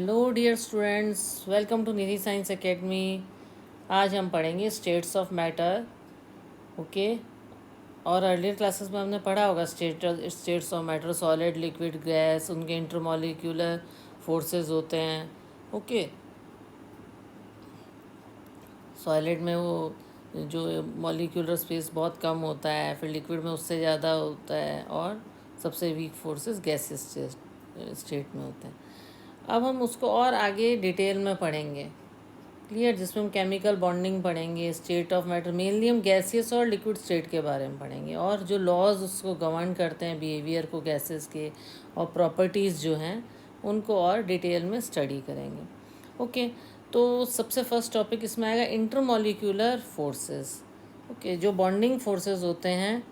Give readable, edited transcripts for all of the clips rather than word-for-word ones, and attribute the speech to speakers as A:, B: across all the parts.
A: Hello dear students, welcome to Nidhi science academy. आज हम पढ़ेंगे स्टेट्स ऑफ मैटर। ओके। और अर्लियर क्लासेस में हमने पढ़ा होगा states of matter, solid, liquid, gas, उनके इंटरमॉलिक्यूलर फोर्सेस होते हैं। ओके। सॉलिड में वो जो मॉलिक्यूलर स्पेस बहुत कम होता है, फिर लिक्विड में उससे ज़्यादा होता है, और सबसे वीक फोर्सेस गैसेस स्टेट में होते हैं। अब हम उसको और आगे डिटेल में पढ़ेंगे, क्लियर, जिसमें हम केमिकल बॉन्डिंग पढ़ेंगे, स्टेट ऑफ मैटर, मेनली हम गैसियस और लिक्विड स्टेट के बारे में पढ़ेंगे, और जो लॉज उसको गवर्न करते हैं बिहेवियर को गैसेस के, और प्रॉपर्टीज़ जो हैं उनको और डिटेल में स्टडी करेंगे। ओके। तो सबसे फर्स्ट टॉपिक इसमें आएगा इंटरमॉलिक्यूलर फोर्सेस। ओके। जो बॉन्डिंग फोर्सेस होते हैं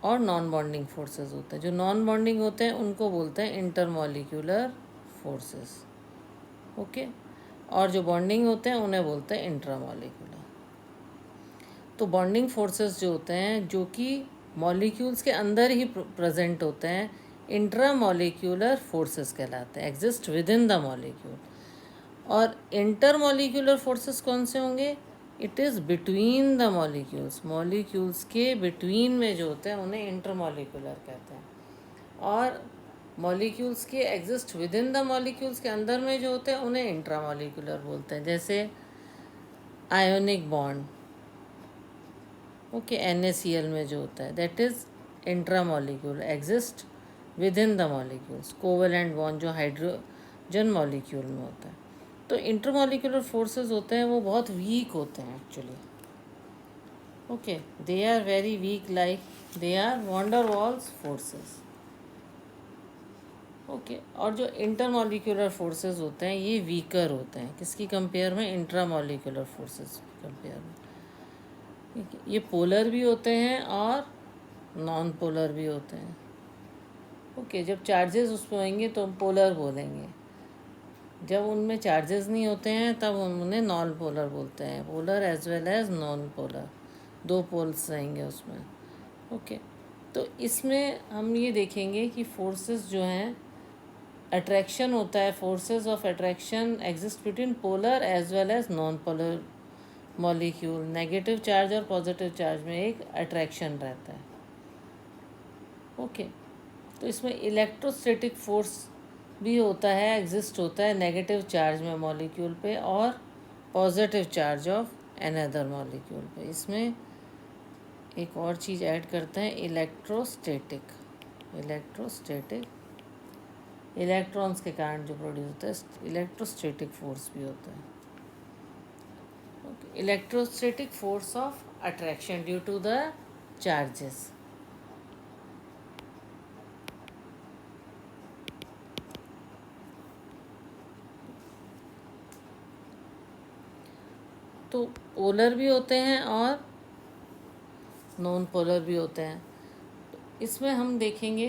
A: और नॉन बॉन्डिंग फोर्सेस होते हैं, जो नॉन बॉन्डिंग होते हैं उनको बोलते हैं इंटरमॉलिक्यूलर फोर्सेस। ओके। और जो बॉन्डिंग होते हैं उन्हें बोलते हैं इंट्रामॉलिक्यूलर। तो बॉन्डिंग फोर्सेस जो होते हैं, जो कि मॉलिक्यूल्स के अंदर ही प्रेजेंट होते हैं, इंट्रामॉलिक्यूलर फोर्सेस कहलाते हैं, exist with in the molecule. और इंटरमॉलिक्यूलर फोर्सेस कौन से होंगे? It is between the molecules, molecules के बिटवीन में जो होते हैं उन्हें इंटरमॉलिक्यूलर कहते हैं। और मॉलिक्यूल्स के exist with in the molecules के अंदर में जो होते हैं उन्हें इंट्रामॉलिक्यूलर बोलते हैं। जैसे आयोनिक बॉन्ड, ओके, NaCl में जो होता है, that is intramolecular, exist with in the molecules. Covalent bond जो हाइड्रोजन मॉलिक्यूल में होता है। तो इंटरमॉलिक्यूलर फोर्सेस होते हैं वो बहुत वीक होते हैं actually. Okay, they are very weak, like they are van der Waals forces. Okay. और जो इंटरमॉलिक्यूलर फोर्सेस होते हैं ये वीकर होते हैं, किसकी कंपेयर में? इंट्रामॉलिक्यूलर फोर्सेस की कंपेयर में। ठीक है, ये पोलर भी होते हैं और नॉन पोलर भी होते हैं। ओके। जब चार्जेस उस पर होंगे तो हम पोलर बोलेंगे, जब उनमें चार्जेस नहीं होते हैं तब हम उन्हें नॉन पोलर बोलते हैं। Polar as well as non polar, दो पोल्स रहेंगे उसमें। ओके। तो इसमें हम ये देखेंगे कि फोर्सेस जो हैं, अट्रैक्शन होता है, forces of attraction exist between polar as well as non polar molecule. Negative charge और पॉजिटिव चार्ज में एक अट्रैक्शन रहता है। ओके। तो इसमें इलेक्ट्रोस्टैटिक फोर्स भी होता है, एग्जिस्ट होता है नेगेटिव चार्ज में मॉलिक्यूल पे, और positive charge of another molecule पे। इसमें एक और चीज़ ऐड करते हैं, इलेक्ट्रोस्टैटिक। इलेक्ट्रॉन्स के कारण जो प्रोड्यूस होता है, इलेक्ट्रोस्टैटिक फोर्स भी होता है। Electrostatic force of attraction due to the charges. तो पोलर भी होते हैं और नॉन पोलर भी होते हैं। तो इसमें हम देखेंगे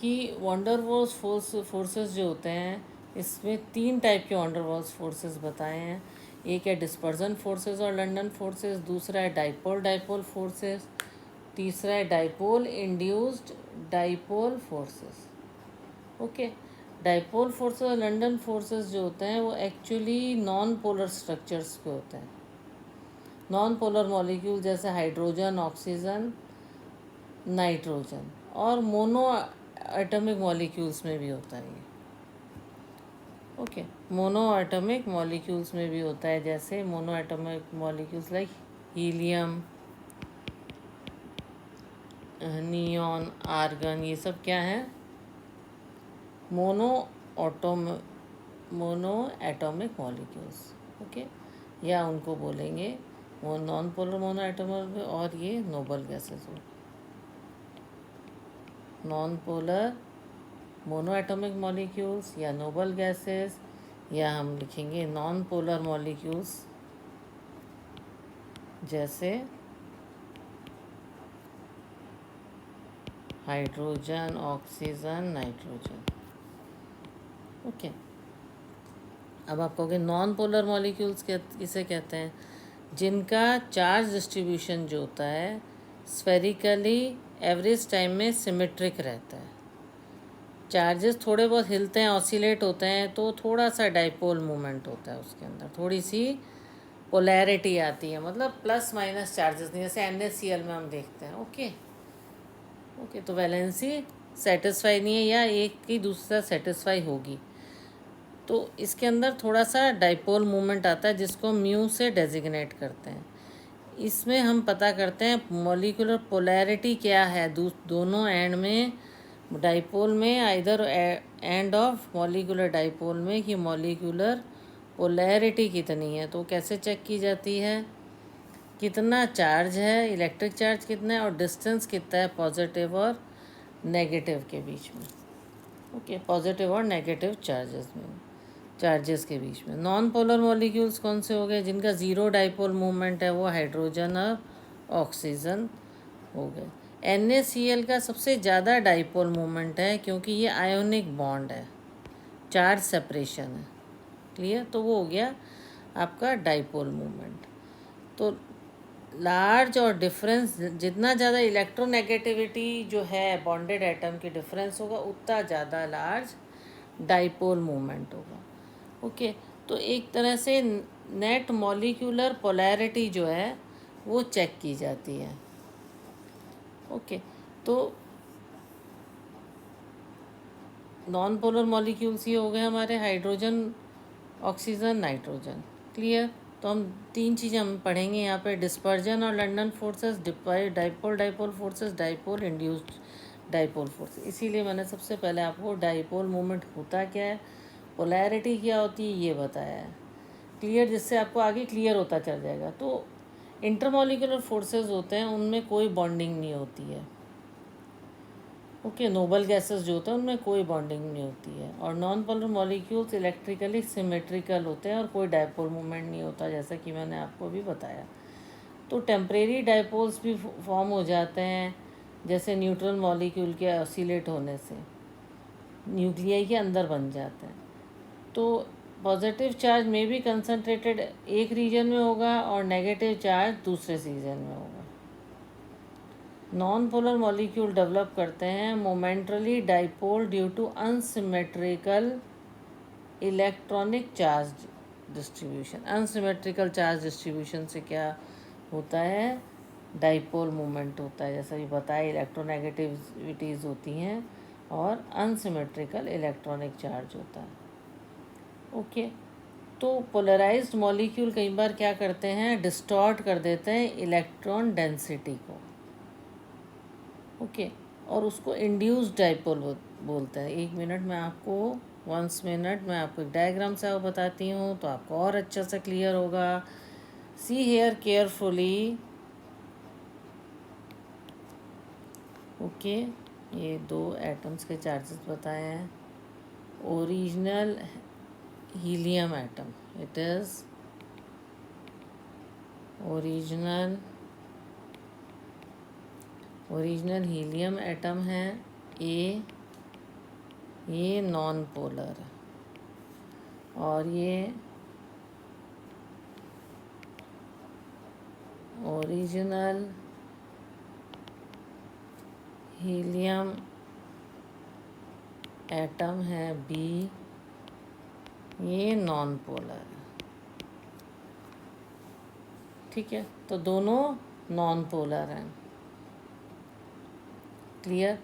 A: कि वंडर वॉल्स फोर्सेस जो होते हैं, इसमें 3 टाइप के वंडर वॉल्स फोर्सेस बताए हैं। एक है डिस्पर्जन फोर्सेस और लंडन फोर्सेस, दूसरा है डाइपोल फोर्सेस, तीसरा है dipole induced dipole forces. Okay. Dipole forces और लंडन फोर्सेस जो होते हैं वो एक्चुअली नॉन पोलर स्ट्रक्चर्स के होते हैं। नॉन पोलर मॉलिक्यूल जैसे हाइड्रोजन, ऑक्सीजन, नाइट्रोजन, और मोनो एटॉमिक मॉलिक्यूल्स में भी होता है ये। ओके। मोनो एटॉमिक मॉलिक्यूल्स में भी होता है, जैसे monoatomic molecules like helium, neon, argon, ये सब क्या है? Monoatomic molecules. ओके। या उनको बोलेंगे वो नॉन पोलर मोनो एटॉमिक, और ये नोबल गैसेस हो। Non polar mono atomic molecules या नोबल गैसेस, या हम लिखेंगे नॉन पोलर मॉलिक्यूल्स जैसे हाइड्रोजन, ऑक्सीजन, नाइट्रोजन। ओके। अब आप कहोगे नॉन पोलर मॉलिक्यूल्स किसे कहते हैं? जिनका चार्ज डिस्ट्रीब्यूशन जो होता है स्फेरिकली एवरेज टाइम में सिमेट्रिक रहता है। चार्जेस थोड़े बहुत हिलते हैं, ऑसिलेट होते हैं, तो थोड़ा सा डाइपोल मूवमेंट होता है उसके अंदर, थोड़ी सी पोलैरिटी आती है, मतलब प्लस माइनस चार्जेस नहीं, जैसे NaCl में हम देखते हैं। ओके ओके, तो वैलेंसी सेटिस्फाई नहीं है या एक की दूसरा सेटिस्फाई होगी, तो इसके अंदर थोड़ा सा डाइपोल मूवमेंट आता है जिसको म्यू से डेजिग्नेट करते हैं। इसमें हम पता करते हैं मॉलिक्यूलर पोलैरिटी क्या है दोनों एंड में, डाइपोल में, either end of molecular dipole में, कि मॉलिक्यूलर पोलैरिटी कितनी है। तो कैसे चेक की जाती है, कितना चार्ज है, इलेक्ट्रिक चार्ज कितना है, और डिस्टेंस कितना है पॉजिटिव और नेगेटिव के बीच में। ओके, पॉजिटिव और नेगेटिव चार्जेस के बीच में। नॉन पोलर मॉलिक्यूल्स कौन से हो गए, जिनका ज़ीरो डाइपोल मूवमेंट है, वो हाइड्रोजन और ऑक्सीजन हो गए। NaCl का सबसे ज़्यादा डाइपोल मूवमेंट है क्योंकि ये आयोनिक बॉन्ड है, चार्ज सेपरेशन है। क्लियर, तो वो हो गया आपका डाइपोल मूवमेंट। तो लार्ज और डिफरेंस, जितना ज़्यादा इलेक्ट्रोनेगेटिविटी जो है बॉन्डेड एटम की डिफरेंस होगा, उतना ज़्यादा लार्ज डाइपोल मूवमेंट होगा। ओके, तो एक तरह से नेट मॉलिक्यूलर पोलैरिटी जो है वो चेक की जाती है। ओके, तो नॉन पोलर मॉलिक्यूल्स ये हो गए हमारे, हाइड्रोजन, ऑक्सीजन, नाइट्रोजन। क्लियर, तो हम तीन चीज़ें हम पढ़ेंगे यहाँ पे, डिस्पर्जन और London forces, dipole forces, dipole induced dipole force. इसीलिए मैंने सबसे पहले आपको डाइपोल मूवमेंट होता क्या है, पोलैरिटी क्या होती है, ये बताया है। क्लियर, जिससे आपको आगे क्लियर होता चल जाएगा। तो इंटरमॉलिक्यूलर फोर्सेस होते हैं, उनमें कोई बॉन्डिंग नहीं होती है। ओके, नोबल गैसेस जो होते हैं उनमें कोई बॉन्डिंग नहीं होती है। और non polar molecules electrically symmetrical होते हैं और कोई डाइपोल मूवमेंट नहीं होता, जैसा कि मैंने आपको भी बताया। तो टेम्परेरी डाइपोल्स भी फॉर्म हो जाते हैं, जैसे न्यूट्रल मॉलिक्यूल के ऑसिलेट होने से न्यूक्लियाई के अंदर बन जाते हैं। तो पॉजिटिव चार्ज में भी कंसनट्रेटेड एक रीजन में होगा और नेगेटिव चार्ज दूसरे रीजन में होगा। नॉन पोलर मॉलिक्यूल डेवलप करते हैं momentarily dipole due to unsymmetrical electronic charge distribution. Unsymmetrical charge distribution से क्या होता है, डाइपोल मूवमेंट होता है। जैसा कि बताया, इलेक्ट्रोनेगेटिविटीज़ होती हैं और अनसिमेट्रिकल इलेक्ट्रॉनिक चार्ज होता है। ओके, तो पोलराइज्ड मॉलिक्यूल कई बार क्या करते हैं, डिस्टॉर्ट कर देते हैं इलेक्ट्रॉन डेंसिटी को। ओके, और उसको इंड्यूस्ड डाइपोल बोलते हैं। एक मिनट में आपको, 1 मिनट मैं आपको एक डायग्राम से बताती हूँ तो आपको और अच्छा से क्लियर होगा। See here carefully. ओके, ये दो एटम्स के चार्जेस बताए हैं। Original helium atom, it is original helium atom है ए, ये नॉन पोलर है, और ये ओरिजिनल हीलियम एटम है बी, ये नॉन पोलर है। ठीक है, तो दोनों नॉन पोलर हैं। क्लियर,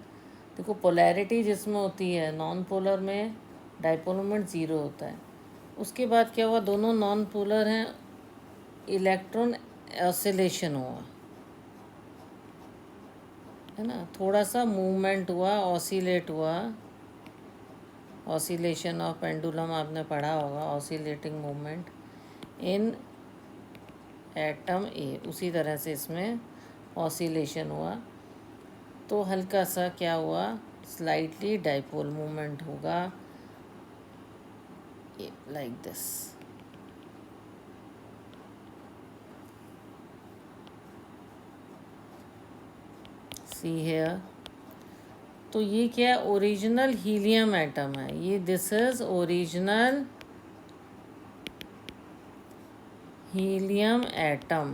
A: देखो पोलैरिटी जिसमें होती है नॉन पोलर में डाइपोल मोमेंट ज़ीरो होता है। उसके बाद क्या हुआ, दोनों नॉन पोलर हैं, इलेक्ट्रॉन ऑसिलेशन हुआ है ना, थोड़ा सा मूवमेंट हुआ, ऑसिलेट हुआ। ऑसिलेशन ऑफ पेंडुलम आपने पढ़ा होगा, oscillating movement in atom A. उसी तरह से इसमें ऑसिलेशन हुआ, तो हल्का सा क्या हुआ, स्लाइटली डाइपोल मूवमेंट होगा, लाइक दिस। सी हेयर, तो ये क्या, ओरिजिनल हीलियम एटम है ये, this is original helium atom.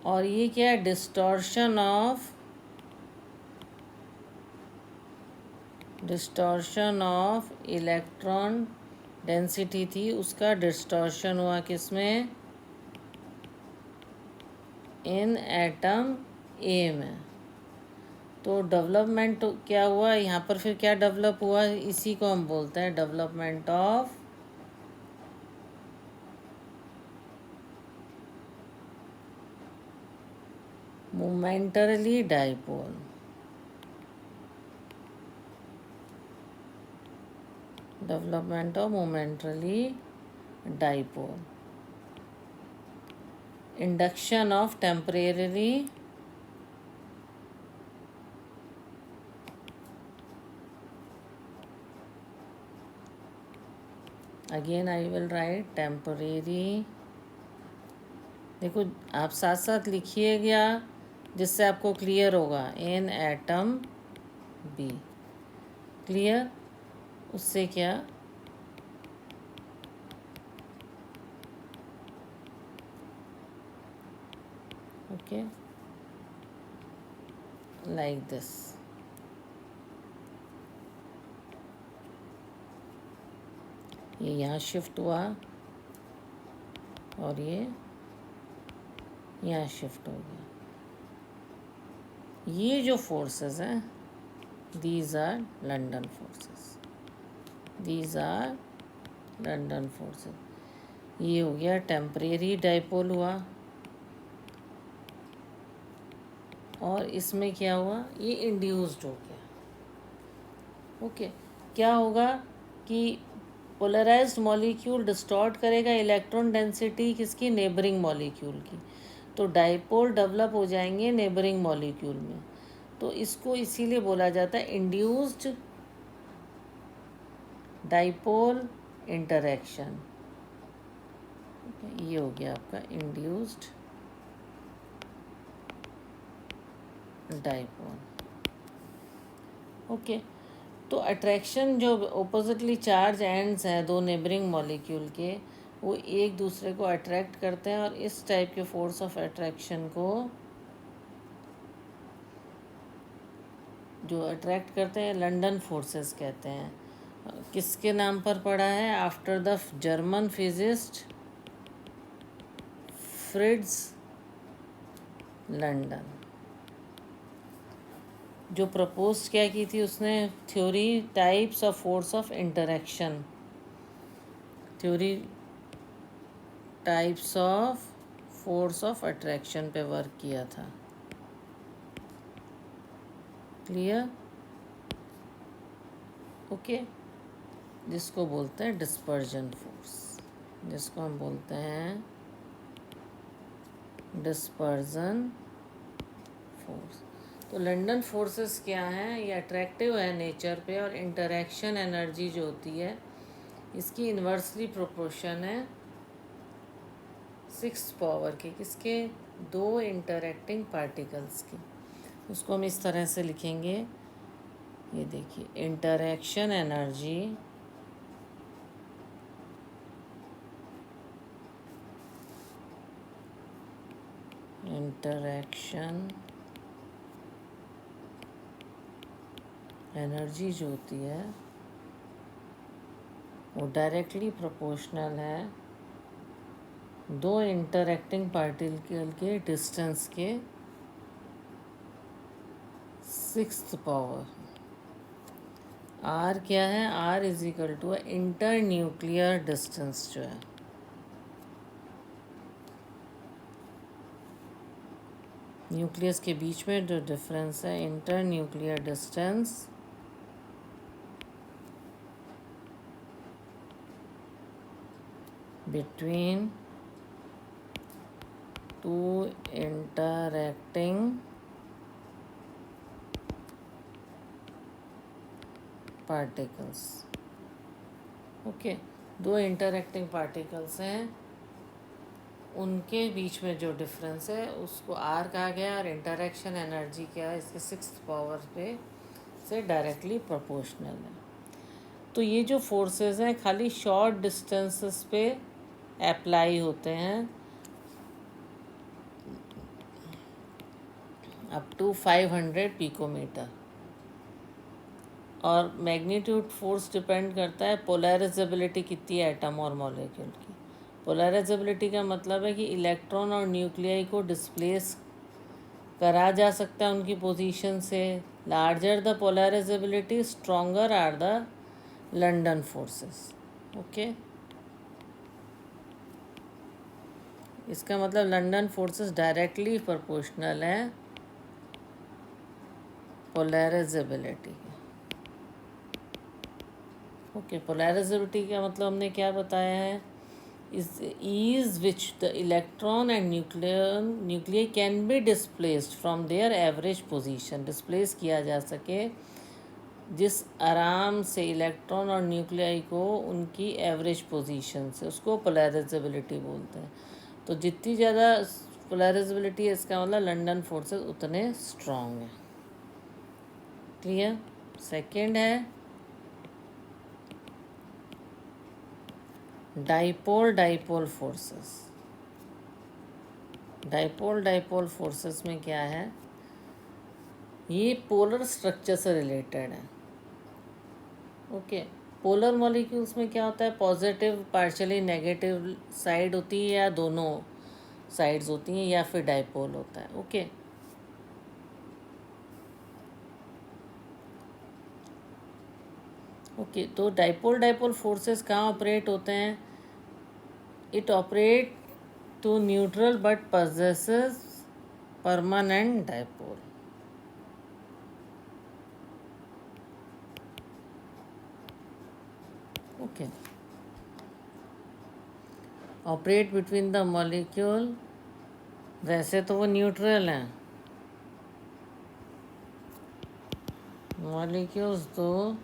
A: और ये क्या है, distortion of distortion of electron density थी, उसका डिस्टॉर्शन हुआ किसमें, इन एटम ए में। तो डेवलपमेंट क्या हुआ यहाँ पर, फिर क्या डेवलप हुआ, इसी को हम बोलते हैं development of momentarily dipole. Development of momentarily dipole, induction of temporary again I will write temporary. देखो आप साथ साथ लिखिएगा जिससे आपको क्लियर होगा, इन एटम बी। क्लियर? उससे क्या, ओके, लाइक दिस। ये यहाँ शिफ्ट हुआ और ये यहाँ शिफ्ट हो गया। ये जो फोर्सेस हैं, these are London forces, these are London forces. ये हो गया टेम्परेरी डाइपोल हुआ, और इसमें क्या हुआ, ये इंड्यूस्ड हो गया। ओके, क्या होगा कि पोलराइज्ड मॉलिक्यूल डिस्टॉर्ट करेगा इलेक्ट्रॉन डेंसिटी किसकी, नेबरिंग मॉलिक्यूल की, तो डाइपोल डेवलप हो जाएंगे नेबरिंग मॉलिक्यूल में। तो इसको इसीलिए बोला जाता है इंड्यूस्ड डाइपोल इंटरेक्शन। ये हो गया आपका इंड्यूस्ड डाइपोल। ओके, तो अट्रैक्शन जो ऑपोजिटली चार्ज एंड्स हैं दो नेबरिंग मॉलिक्यूल के, वो एक दूसरे को अट्रैक्ट करते हैं, और इस टाइप के फोर्स ऑफ अट्रैक्शन को जो अट्रैक्ट करते हैं लंदन फोर्सेस कहते हैं। किसके नाम पर पड़ा है, after the German physicist Fritz London, जो प्रपोज क्या की थी उसने, theory types of force of interaction, theory types of force of attraction पे वर्क किया था। क्लियर? ओके, जिसको बोलते हैं डिस्पर्जन फोर्स, जिसको हम बोलते हैं डिस्पर्जन फोर्स। तो लंदन फोर्सेस क्या हैं, ये अट्रैक्टिव है नेचर पे, और इंटरेक्शन एनर्जी जो होती है इसकी इन्वर्सली प्रोपोर्शन है 6 पावर के, किसके, दो इंटरैक्टिंग पार्टिकल्स की। उसको हम इस तरह से लिखेंगे, ये देखिए, इंटरैक्शन एनर्जी इंटरैक्शन एनर्जी जो होती है वो डायरेक्टली प्रोपोर्शनल है दो इंटरैक्टिंग पार्टिकल के डिस्टेंस के 6th पावर। आर क्या है, R is equal to internuclear distance जो है, न्यूक्लियस के बीच में जो डिफरेंस है, internuclear distance between two interacting particles. Okay, दो इंटरैक्टिंग पार्टिकल्स हैं, उनके बीच में जो डिफरेंस है उसको आर कहा गया, और इंटरैक्शन एनर्जी क्या है, इसके 6th पावर पे से डायरेक्टली प्रोपोर्शनल है। तो ये जो फोर्सेस हैं खाली शॉर्ट डिस्टेंसेस पे अप्लाई होते हैं, अप टू 500 पिकोमीटर, और मैग्नीट्यूड फोर्स डिपेंड करता है पोलराइजेबिलिटी कितनी है एटम और मॉलिक्यूल की। पोलराइजेबिलिटी का मतलब है कि इलेक्ट्रॉन और न्यूक्लियाई को डिस्प्लेस करा जा सकता है उनकी पोजीशन से। Larger the polarizability stronger are the London forces. Okay, इसका मतलब लंडन फोर्सेस डायरेक्टली प्रोपोर्शनल है पोलराइजेबिलिटी के। ओके, पोलराइजेबिलिटी का मतलब हमने क्या बताया है, is which the electron and nuclei can be displaced from their average position। Displace किया जा सके जिस आराम से इलेक्ट्रॉन और न्यूक्लियाई को उनकी एवरेज पोजीशन से, उसको पोलराइजेबिलिटी बोलते हैं। तो जितनी ज़्यादा पोलराइजेबिलिटी है इसका मतलब लंडन फोर्सेस उतने स्ट्रॉन्ग हैं। क्लियर। सेकंड है dipole dipole forces. Dipole dipole forces में क्या है, ये पोलर स्ट्रक्चर से रिलेटेड है। ओके, पोलर मॉलिक्यूल्स में क्या होता है, पॉजिटिव पार्शियली नेगेटिव साइड होती है या दोनों साइड्स होती हैं या फिर डाइपोल होता है। ओके, ओके, तो डाइपोल डाइपोल फोर्सेस कहाँ ऑपरेट होते हैं, it operate to neutral but possesses permanent dipole। Okay, operate between the molecule, वैसे तो वो न्यूट्रल हैं मॉलिक्यूल्स, तो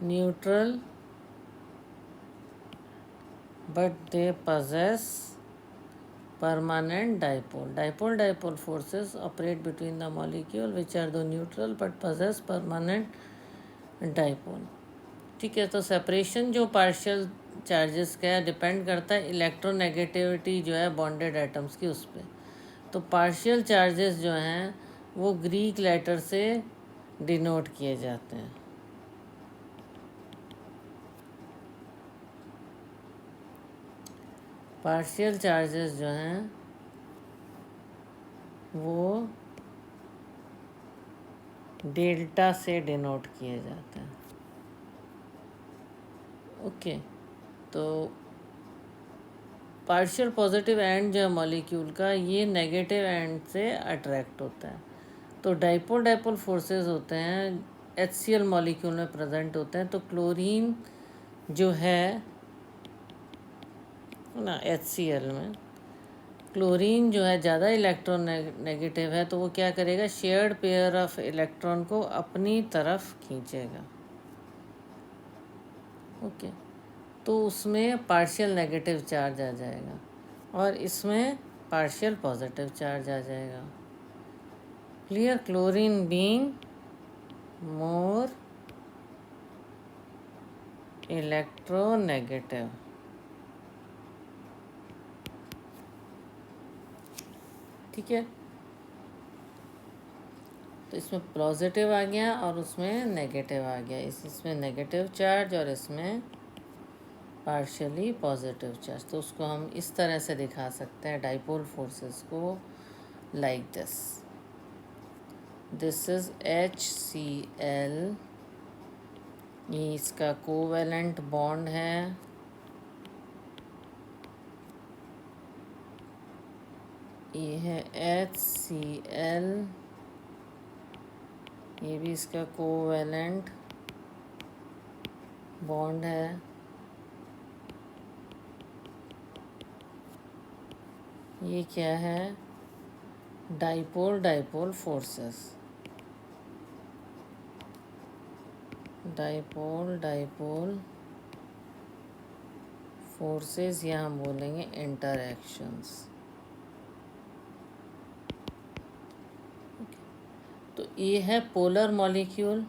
A: neutral but they possess permanent dipole। Dipole dipole forces operate between the molecule which are the neutral but possess permanent dipole। ठीक है, तो separation जो partial charges का है डिपेंड करता है इलेक्ट्रोनेगेटिविटी जो है बॉन्डेड एटम्स की उस पर। तो पार्शियल चार्जेस जो हैं वो ग्रीक लेटर से डिनोट किए जाते हैं। पार्शियल चार्जेस जो हैं वो डेल्टा से डिनोट किए जाते हैं। ओके, तो पार्शियल पॉजिटिव एंड जो है मॉलिक्यूल का, ये नेगेटिव एंड से अट्रैक्ट होता है। तो डाइपोल डाइपोल फोर्सेस होते हैं HCl मॉलिक्यूल में प्रेजेंट होते हैं। तो क्लोरीन जो है ना HCl में, क्लोरीन जो है ज़्यादा इलेक्ट्रॉन नेगेटिव है, तो वो क्या करेगा, शेयर्ड पेयर ऑफ इलेक्ट्रॉन को अपनी तरफ खींचेगा। ओके, तो उसमें पार्शियल नेगेटिव चार्ज आ जाएगा और इसमें पार्शियल पॉजिटिव चार्ज आ जाएगा। Clear. Chlorine being more electronegative. ठीक है, तो इसमें पॉजिटिव आ गया और उसमें नेगेटिव आ गया। इसमें नेगेटिव चार्ज और इसमें पार्शियली पॉजिटिव चार्ज। तो उसको हम इस तरह से दिखा सकते हैं डाइपोल फोर्सेस को, लाइक दिस इज HCl, ये इसका कोवेलेंट बॉन्ड है, ये है HCl, ये भी इसका कोवेलेंट बॉन्ड है। ये क्या है, dipole dipole forces. Dipole dipole forces या हम बोलेंगे इंटरैक्शंस। तो ये है polar molecule,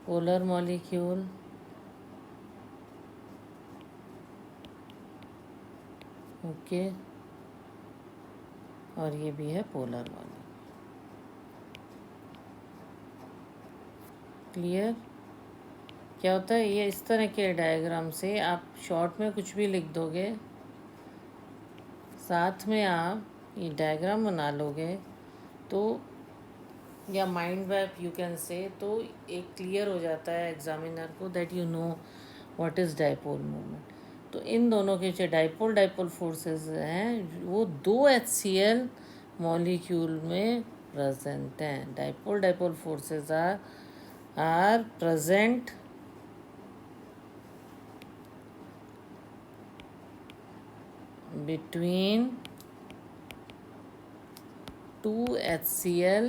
A: polar molecule okay, और ये भी है पोलर वाली। क्लियर? क्या होता है, ये इस तरह के डायग्राम से आप शॉर्ट में कुछ भी लिख दोगे, साथ में आप ये डायग्राम बना लोगे तो, या mind map you can say, तो एक क्लियर हो जाता है एग्जामिनर को that you know what is dipole moment. तो इन दोनों के जो डाइपोल फोर्सेस हैं वो 2 HCl मॉलिक्यूल में प्रेजेंट हैं। Dipole forces are present between 2 HCl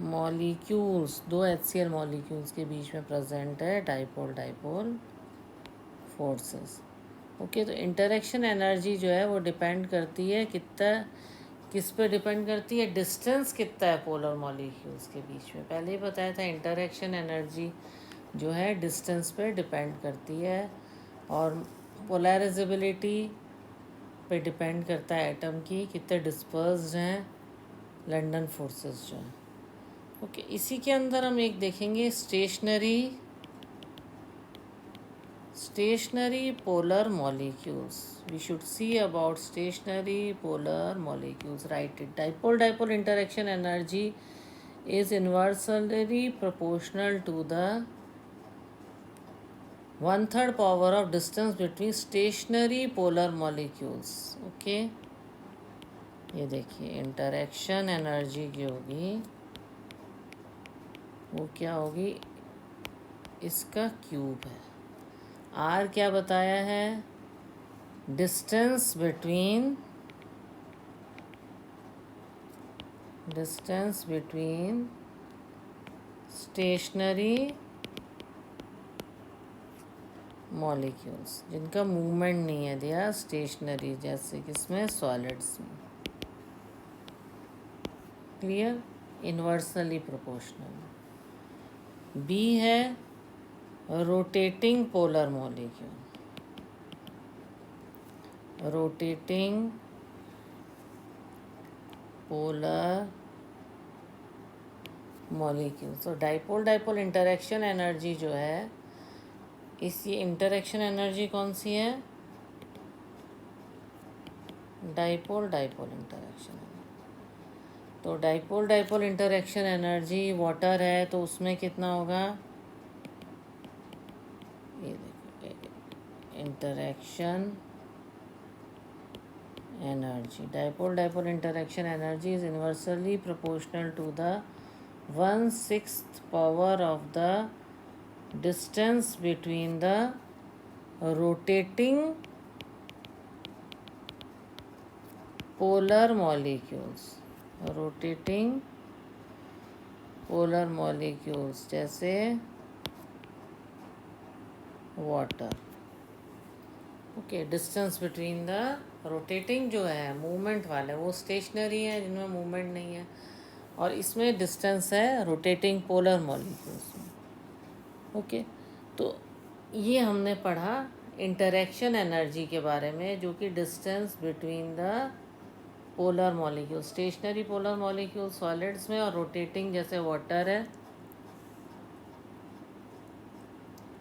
A: molecules, 2 HCl molecules के बीच में प्रेजेंट है डाइपोल फोर्सेस। ओके, तो इंटरेक्शन एनर्जी जो है वो डिपेंड करती है किस पे डिपेंड करती है, डिस्टेंस कितना है पोलर मॉलिक्यूल्स के बीच में। पहले ही बताया था इंटरेक्शन एनर्जी जो है डिस्टेंस पे डिपेंड करती है, और पोलराइजेबिलिटी पे डिपेंड करता है एटम की कितने डिस्पर्स्ड हैं लंदन फोर्सेस जो हैं। ओके, इसी के अंदर हम एक देखेंगे stationary polar molecules. We should see about stationary polar molecules. Right it. Dipole interaction energy is inversely proportional to the 1/3 power of distance between stationary polar molecules. Okay, ये देखिए इंटरेक्शन एनर्जी की होगी वो क्या होगी, इसका क्यूब है। Are क्या बताया है, डिस्टेंस बिटवीन स्टेशनरी मॉलिक्यूल्स जिनका मूवमेंट नहीं है, दिया स्टेशनरी, जैसे किसमें, सॉलिड्स में। क्लियर? Inversely proportional. बी है rotating polar molecule, rotating polar molecule. तो डाइपोल इंटरेक्शन एनर्जी जो है, इसी इंटरेक्शन एनर्जी कौन सी है, डाइपोल इंटरेक्शन। तो डाइपोल इंटरेक्शन एनर्जी वाटर है तो उसमें कितना होगा, ये देखो interaction energy, dipole interaction energy is inversely proportional to the 1/6 power of the distance between the rotating polar molecules. Rotating polar molecules जैसे water. Okay, distance between the rotating जो है मूवमेंट वाले, वो स्टेशनरी है जिनमें मूवमेंट नहीं है, और इसमें डिस्टेंस है रोटेटिंग पोलर मॉलिक्यूल्स में। ओके, तो ये हमने पढ़ा इंटरेक्शन एनर्जी के बारे में, जो कि distance between the polar molecule, stationary polar molecule solids में, और रोटेटिंग जैसे वाटर है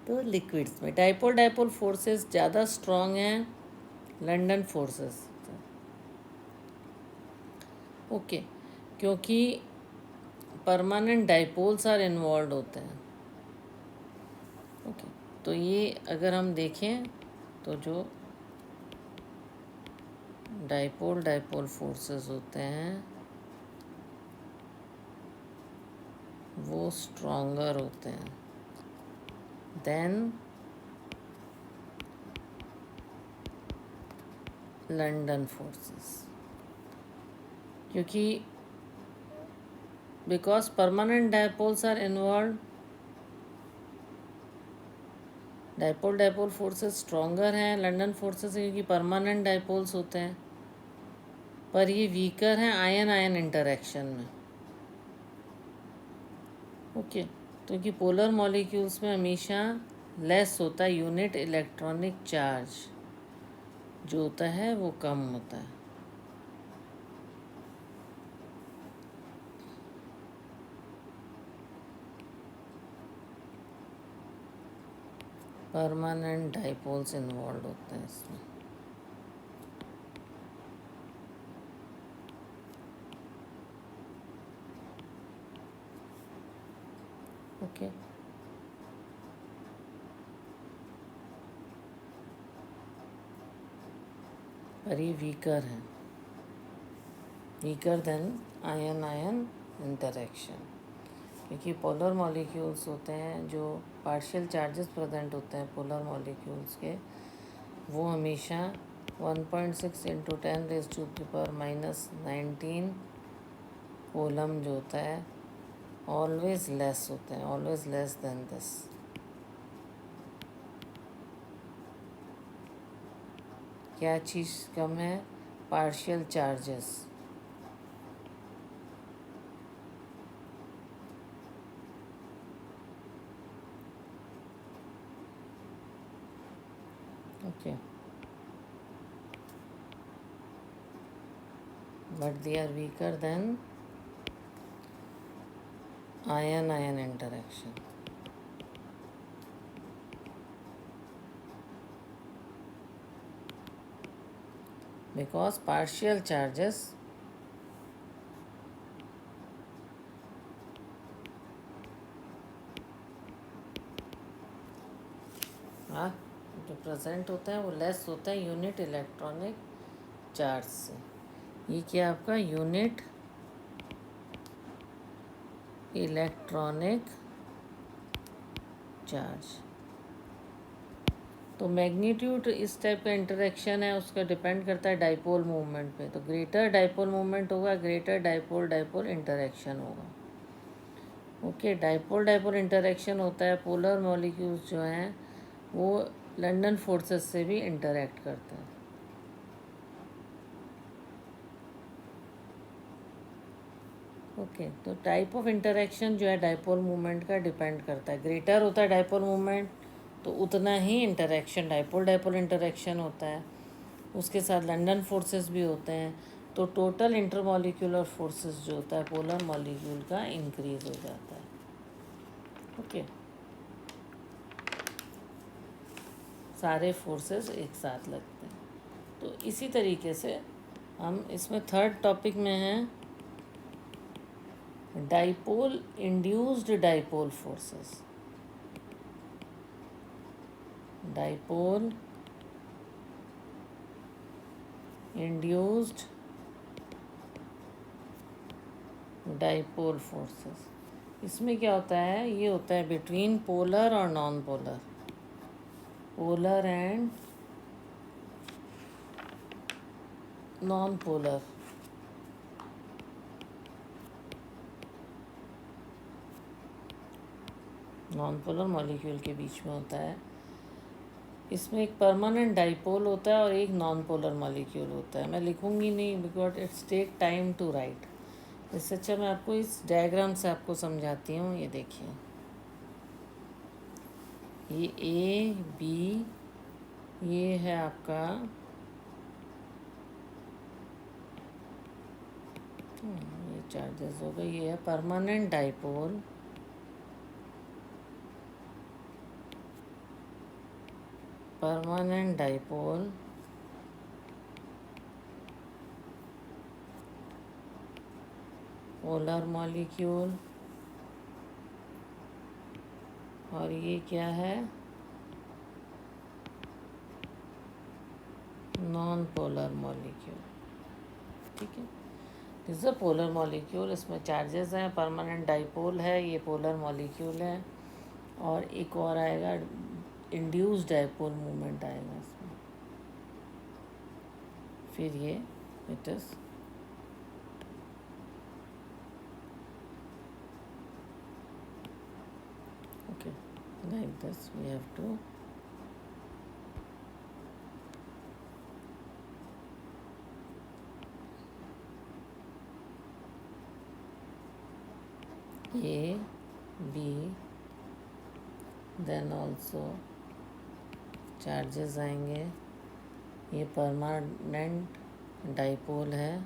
A: तो लिक्विड्स में। डाइपोल फोर्सेस ज़्यादा स्ट्रॉन्ग हैं लंदन फोर्सेस। ओके, क्योंकि परमानेंट डाइपोल्स आर इन्वॉल्व होते हैं। ओके, तो ये अगर हम देखें तो जो डाइपोल फोर्सेस होते हैं वो स्ट्रॉन्गर होते हैं देन लंदन फोर्सेस, क्योंकि because permanent dipoles are involve, dipole forces stronger हैं लंदन फोर्सेस क्योंकि परमानेंट डाइपोल्स होते हैं, पर ये वीकर हैं आयन इंटरेक्शन में। ओके, क्योंकि पोलर मॉलिक्यूल्स में हमेशा लेस होता है यूनिट इलेक्ट्रॉनिक चार्ज, जो होता है वो कम होता है। परमानेंट डाइपोल्स इन्वॉल्व होते हैं इसमें। ओके, पर ये वीकर है, weaker then ion ion interaction, क्योंकि पोलर मॉलिक्यूल्स होते हैं जो पार्शियल चार्जेस प्रेजेंट होते हैं पोलर मॉलिक्यूल्स के, वो हमेशा 1.6 इंटू 10⁻⁻19 कोलम जो होता है ऑलवेज लेस होते हैं, ऑलवेज लेस देन दिस। क्या चीज़ कम है? Partial charges. Okay, but they are weaker than ion ion interaction. Because partial charges जो प्रेजेंट होता है वो लेस होता है यूनिट इलेक्ट्रॉनिक चार्ज से। ये क्या आपका यूनिट इलेक्ट्रॉनिक चार्ज। तो मैग्नीट्यूड इस टाइप का इंटरेक्शन है, उसका डिपेंड करता है डाइपोल मूवमेंट पे। तो ग्रेटर डाइपोल मूवमेंट होगा, ग्रेटर डाइपोल डाइपोल इंटरेक्शन होगा। ओके, डाइपोल डाइपोल इंटरेक्शन होता है, पोलर मॉलिक्यूल्स जो हैं वो लंदन फोर्सेस से भी इंटरेक्ट करते हैं। ओके, तो टाइप ऑफ इंटरेक्शन जो है डाइपोल मूवमेंट का डिपेंड करता है। ग्रेटर होता है डाइपोल मूवमेंट तो उतना ही इंटरेक्शन डाइपोल डाइपोल इंटरेक्शन होता है, उसके साथ लंदन फोर्सेस भी होते हैं। तो टोटल इंटरमॉलिक्यूलर फोर्सेस जो होता है पोलर मॉलिक्यूल का इंक्रीज हो जाता है। ओके, सारे फोर्सेस एक साथ लगते हैं। तो इसी तरीके से हम इसमें थर्ड टॉपिक में हैं dipole induced dipole forces. Dipole induced dipole forces, इसमें क्या होता है? ये होता है बिटवीन पोलर और non polar, polar and non polar. Non polar molecule के बीच में होता है। इसमें एक परमानेंट डाइपोल होता है और एक नॉन पोलर मॉलिक्यूल होता है। मैं लिखूंगी नहीं because it's take time to write. इससे अच्छा मैं आपको इस डायग्राम से आपको समझाती हूँ। ये देखिए, ये ए बी, ये है आपका ये चार्जेस हो गए। ये है permanent dipole, permanent dipole polar molecule, और ये क्या है? Non polar molecule. ठीक है, दिस अ पोलर मॉलिक्यूल, इसमें चार्जेस हैं, परमानेंट डाइपोल है, ये पोलर मॉलिक्यूल है, और एक और आएगा इंड्यूस्ड डाइपोल मूवमेंट आएगा इसमें। फिर ये it is okay like this we have to A B, then also charges आएंगे। ये परमानेंट डाइपोल है,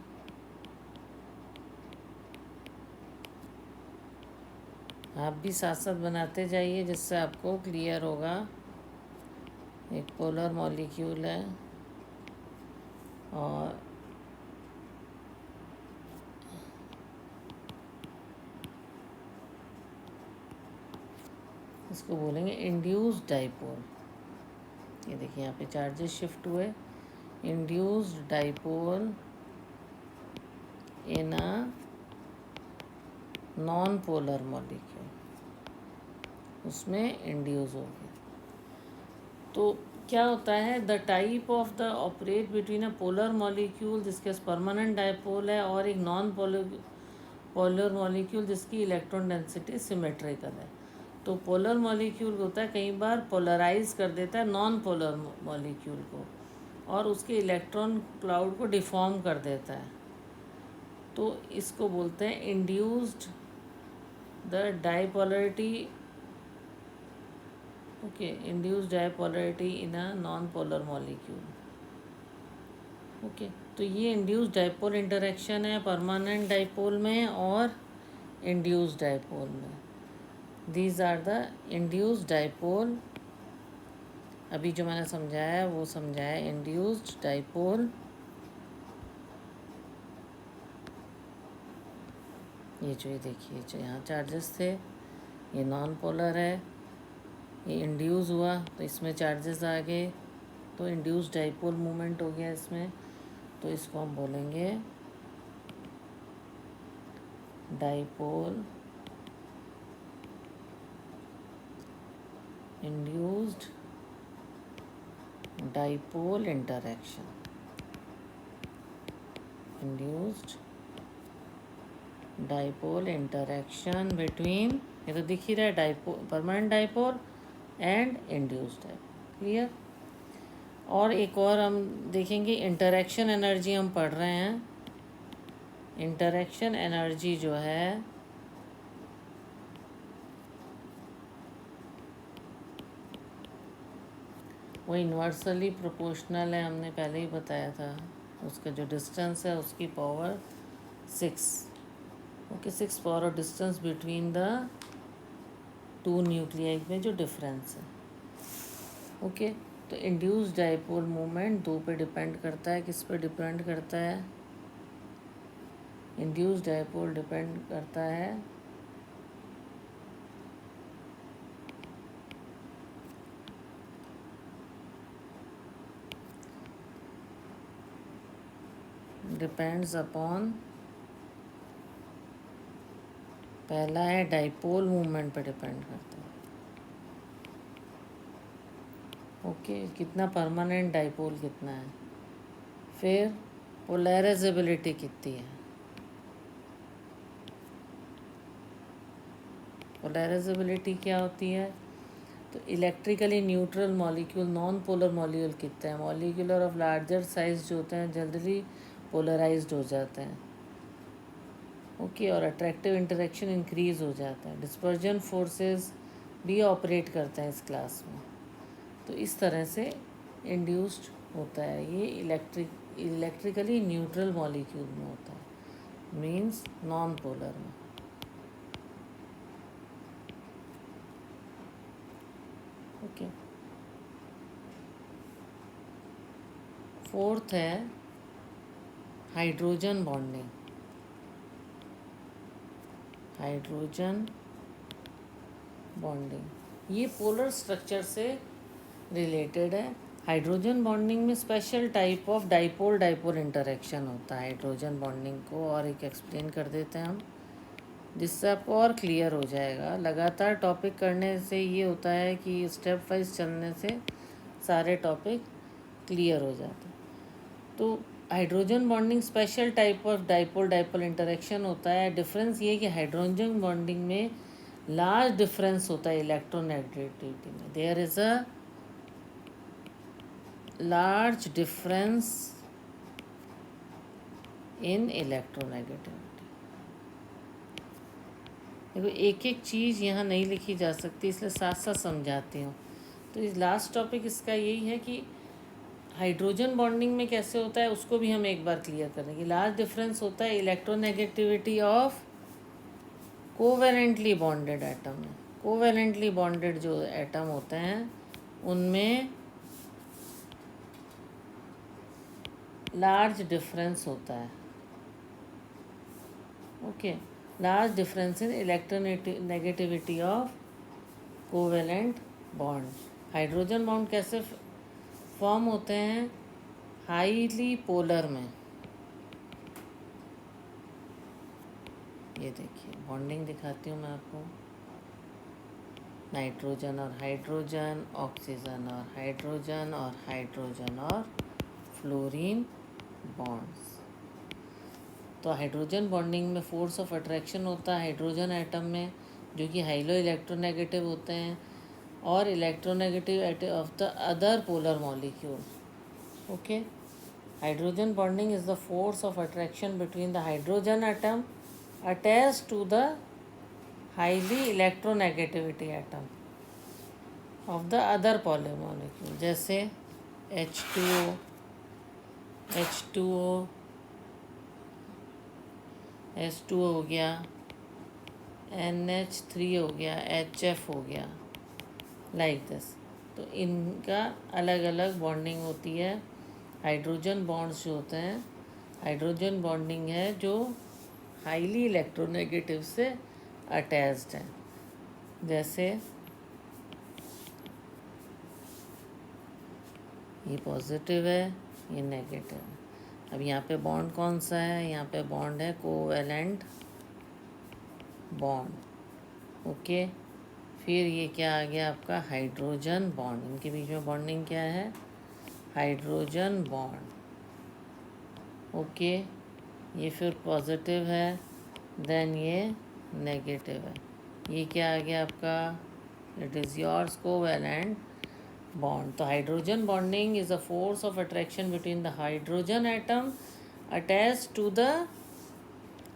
A: आप भी साथ साथ बनाते जाइए जिससे आपको क्लियर होगा। एक पोलर मॉलिक्यूल है और इसको बोलेंगे इंड्यूस्ड डाइपोल। ये देखिए यहाँ पे चार्जेस शिफ्ट हुए। Induced dipole in a non polar molecule, उसमें इंड्यूस हो गया। तो क्या होता है, the type of the operate between a polar molecule जिसके पास परमानेंट डाइपोल है और एक नॉन पोलर मॉलिक्यूल जिसकी इलेक्ट्रॉन डेंसिटी सिमेट्रिकल है। तो पोलर मॉलिक्यूल होता है कई बार पोलराइज कर देता है नॉन पोलर मॉलिक्यूल को और उसके इलेक्ट्रॉन क्लाउड को डिफॉर्म कर देता है। तो इसको बोलते हैं induced the dipolarity, okay, induced dipolarity in a non polar molecule. Okay, तो ये इंड्यूस्ड डाइपोल इंटरेक्शन है परमानेंट डाइपोल में और इंड्यूस्ड डाइपोल में। These are the induced dipole. अभी जो मैंने समझाया वो समझाया इंड्यूस्ड डाइपोल। ये जो, ये देखिए जो यहाँ चार्जेस थे, ये नॉन पोलर है, ये इंड्यूस हुआ तो इसमें चार्जेस आ गए, तो इंड्यूस डाइपोल मूवमेंट हो गया इसमें। तो इसको हम बोलेंगे dipole induced dipole interaction. Induced dipole interaction between, ये तो दिख ही रहा है, dipole, permanent dipole and induced dipole. Clear. और एक और हम देखेंगे, इंटरेक्शन एनर्जी हम पढ़ रहे हैं। इंटरेक्शन एनर्जी जो है वो इन्वर्सली प्रोपोर्शनल है, हमने पहले ही बताया था। उसका जो डिस्टेंस है उसकी power 6, okay, 6 power of distance between the two nuclei में जो डिफरेंस है। ओके, तो इंड्यूस्ड डाइपोल मूवमेंट 2 पे डिपेंड करता है। किस पे डिपेंड करता है? इंड्यूस्ड डाइपोल डिपेंड करता है डिपेंड्स अपॉन, पहला है डाइपोल मूवमेंट पे डिपेंड करता है। ओके, कितना परमानेंट डाइपोल कितना है, फिर पोलराइजेबिलिटी कितनी है। पोलराइजेबिलिटी क्या होती है? तो electrically neutral molecule, non polar molecule कितने हैं, मॉलिक्यूलर ऑफ लार्जर साइज जो होते हैं जल्दी पोलराइज्ड हो जाते हैं। ओके, और अट्रैक्टिव इंटरेक्शन इंक्रीज हो जाता है। डिस्पर्जन फोर्सेस भी ऑपरेट करते हैं इस क्लास में। तो इस तरह से इंड्यूस्ड होता है ये इलेक्ट्रिकली न्यूट्रल मॉलिक्यूल में होता है, मींस नॉन पोलर में। ओके, फोर्थ है हाइड्रोजन बॉन्डिंग। हाइड्रोजन बॉन्डिंग ये पोलर स्ट्रक्चर से रिलेटेड है। हाइड्रोजन बॉन्डिंग में special type of dipole dipole interaction होता है हाइड्रोजन बॉन्डिंग को, और एक एक्सप्लेन कर देते हैं हम, जिससे आपको और क्लियर हो जाएगा। लगातार टॉपिक करने से ये होता है कि स्टेप वाइज चलने से सारे टॉपिक क्लियर हो जाते हैं। तो hydrogen bonding special type of dipole dipole interaction होता है। डिफरेंस ये कि हाइड्रोजन बॉन्डिंग में लार्ज डिफरेंस होता है इलेक्ट्रोनेगेटिविटी में। There is a large difference in electronegativity. देखो एक एक चीज़ यहाँ नहीं लिखी जा सकती, इसलिए साथ साथ समझाती हूँ। तो इस लास्ट टॉपिक इसका यही है कि हाइड्रोजन बॉन्डिंग में कैसे होता है उसको भी हम एक बार क्लियर करेंगे। लार्ज डिफरेंस होता है electronegativity of covalently bonded atom में। कोवेलेंटली बॉन्डेड जो एटम होते हैं उनमें लार्ज डिफरेंस होता है। Okay, large difference in electronegativity of covalent bond. Hydrogen bond कैसे फॉर्म होते हैं? हाईली पोलर में। ये देखिए बॉन्डिंग दिखाती हूँ मैं आपको। नाइट्रोजन और हाइड्रोजन, ऑक्सीजन और हाइड्रोजन और हाइड्रोजन और फ्लोरीन बॉन्ड्स। तो हाइड्रोजन बॉन्डिंग में फोर्स ऑफ अट्रैक्शन होता है हाइड्रोजन एटम में, जो कि हाइलो इलेक्ट्रोनेगेटिव होते हैं, और electronegative of the other polar molecule. Okay, hydrogen bonding is the force of attraction between the hydrogen atom attached to the highly electronegativity atom of the other polar molecule, जैसे H2O, H2O, H2O हो गया, NH3 हो गया, HF हो गया, like this. तो इनका अलग अलग बॉन्डिंग होती है। हाइड्रोजन बॉन्ड्स जो होते हैं, हाइड्रोजन बॉन्डिंग है जो हाईली इलेक्ट्रोनेगेटिव से अटैच्ड है, जैसे ये पॉजिटिव है, ये नेगेटिव है। अब यहाँ पे बॉन्ड कौन सा है? यहाँ पे बॉन्ड है कोवेलेंट बॉन्ड। ओके, फिर ये क्या आ गया आपका? Hydrogen bond. इनके बीच में बॉन्डिंग क्या है? Hydrogen bond. ओके, ये फिर पॉजिटिव है, देन ये नेगेटिव है। ये क्या आ गया आपका? It is yours covalent bond. तो hydrogen bonding is a force of attraction between the hydrogen atom attached to the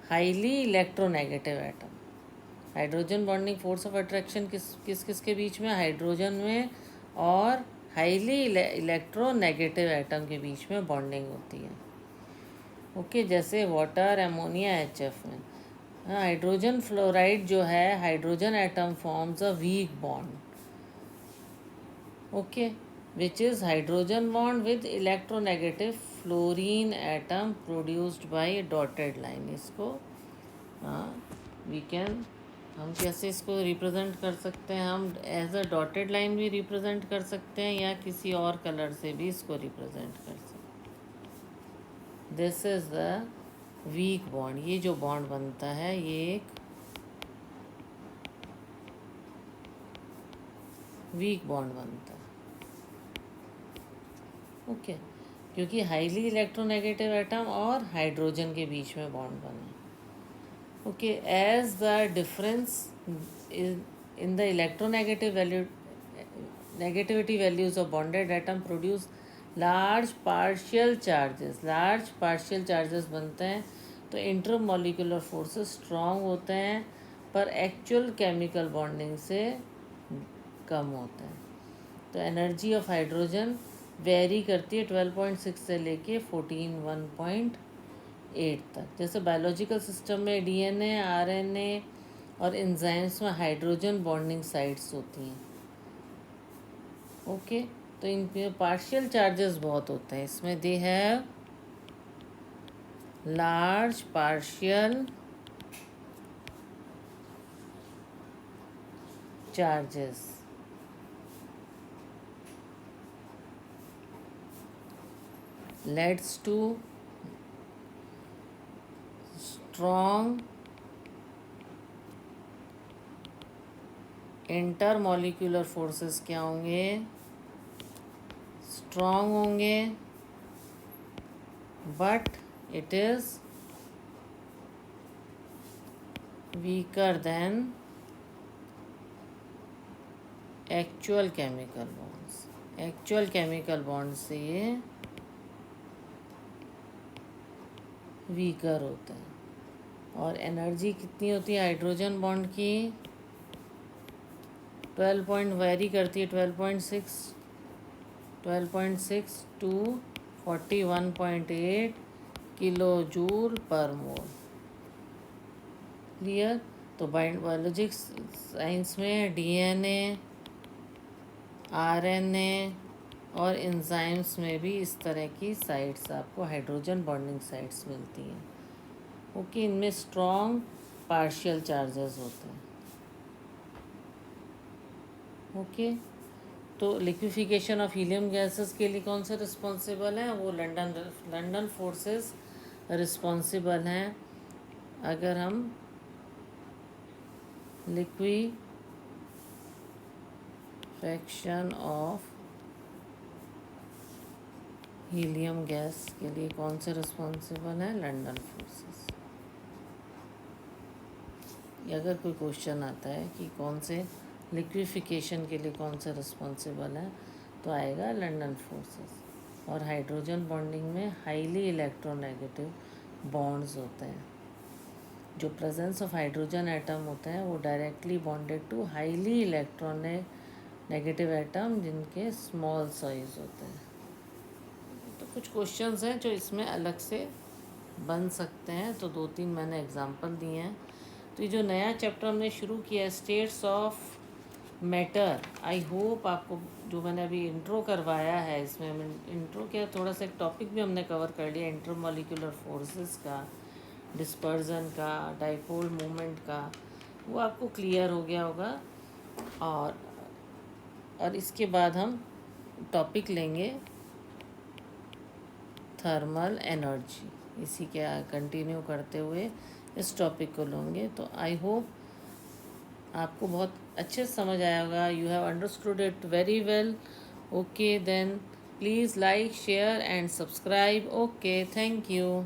A: highly electronegative atom. Hydrogen bonding force of attraction किस के बीच में? हाइड्रोजन में और हाईली इलेक्ट्रोनेगेटिव एटम के बीच में बॉन्डिंग होती है। ओके, जैसे वाटर, एमोनिया, HF में। हाइड्रोजन फ्लोराइड जो है, hydrogen atom forms a weak bond, okay, which is hydrogen bond with electronegative fluorine atom produced by a dotted line. इसको we can, हम कैसे इसको रिप्रेजेंट कर सकते हैं? हम एज अ डॉटेड लाइन भी रिप्रेजेंट कर सकते हैं या किसी और कलर से भी इसको रिप्रेजेंट कर सकते हैं। This is the weak bond. ये जो बॉन्ड बनता है ये एक वीक बॉन्ड बनता है। ओके, क्योंकि हाईली इलेक्ट्रोनेगेटिव एटम और हाइड्रोजन के बीच में बॉन्ड बना। Okay, as the difference in the electronegative value negativity values of bonded atom produce large partial charges. Large partial charges बनते हैं तो इंटरमॉलिक्यूलर फोर्सेस स्ट्रॉन्ग होते हैं, पर एक्चुअल केमिकल बॉन्डिंग से कम होते हैं। तो एनर्जी ऑफ हाइड्रोजन वेरी करती है 12.6 से लेके 14.1.8 तक। जैसे बायोलॉजिकल सिस्टम में DNA, RNA और एंजाइम्स में हाइड्रोजन बॉन्डिंग साइट्स होती हैं। ओके, तो इन पे पार्शियल चार्जेस बहुत होते हैं। इसमें they have large partial charges. leads to strong intermolecular forces क्या होंगे? स्ट्रॉन्ग होंगे, but it is weaker then actual chemical bonds. Actual chemical bonds से ये वीकर होते हैं। और एनर्जी कितनी होती है हाइड्रोजन बॉन्ड की? 12 वेरी करती है 12.6 टू 41.8 किलो जूल पर मोल। क्लियर? तो बायोलॉजिक्स साइंस में DNA, RNA और एंजाइम्स में भी इस तरह की साइट्स आपको हाइड्रोजन बॉन्डिंग साइट्स मिलती हैं। ओके, इनमें स्ट्रॉन्ग पार्शियल चार्जेस होते हैं। ओके, तो लिक्विफिकेशन ऑफ हीलियम गैसेस के लिए कौन सा रिस्पॉन्सिबल है? वो लंदन फोर्सेस रिस्पॉन्सिबल हैं। अगर हम लिक्विफेक्शन ऑफ हीलियम गैस के लिए कौन से रिस्पॉन्सिबल हैं? London forces. अगर कोई क्वेश्चन आता है कि कौन से लिक्विफिकेशन के लिए कौन सा रिस्पॉन्सिबल है, तो आएगा लंदन फोर्सेस। और हाइड्रोजन बॉन्डिंग में हाईली इलेक्ट्रोनेगेटिव बॉन्ड्स होते हैं। जो प्रेजेंस ऑफ हाइड्रोजन एटम होते हैं वो directly bonded to highly electronegative atom जिनके स्मॉल साइज होते हैं। तो कुछ क्वेश्चंस हैं जो इसमें अलग से बन सकते हैं, तो 2-3 मैंने एग्जांपल दिए हैं। तो ये जो नया चैप्टर हमने शुरू किया है, states of matter, I hope आपको, जो मैंने अभी इंट्रो करवाया है, इसमें इंट्रो क्या, थोड़ा सा एक टॉपिक भी हमने कवर कर लिया इंटरमॉलिक्यूलर फोर्सेस का, डिस्पर्जन का, डाइपोल मूवमेंट का, वो आपको क्लियर हो गया होगा। और इसके बाद हम टॉपिक लेंगे थर्मल एनर्जी, इसी के कंटिन्यू करते हुए इस टॉपिक को लेंगे। तो आई होप आपको बहुत अच्छे से समझ आया होगा। You have understood it very well. Okay, then please like, share and subscribe. Okay, thank you.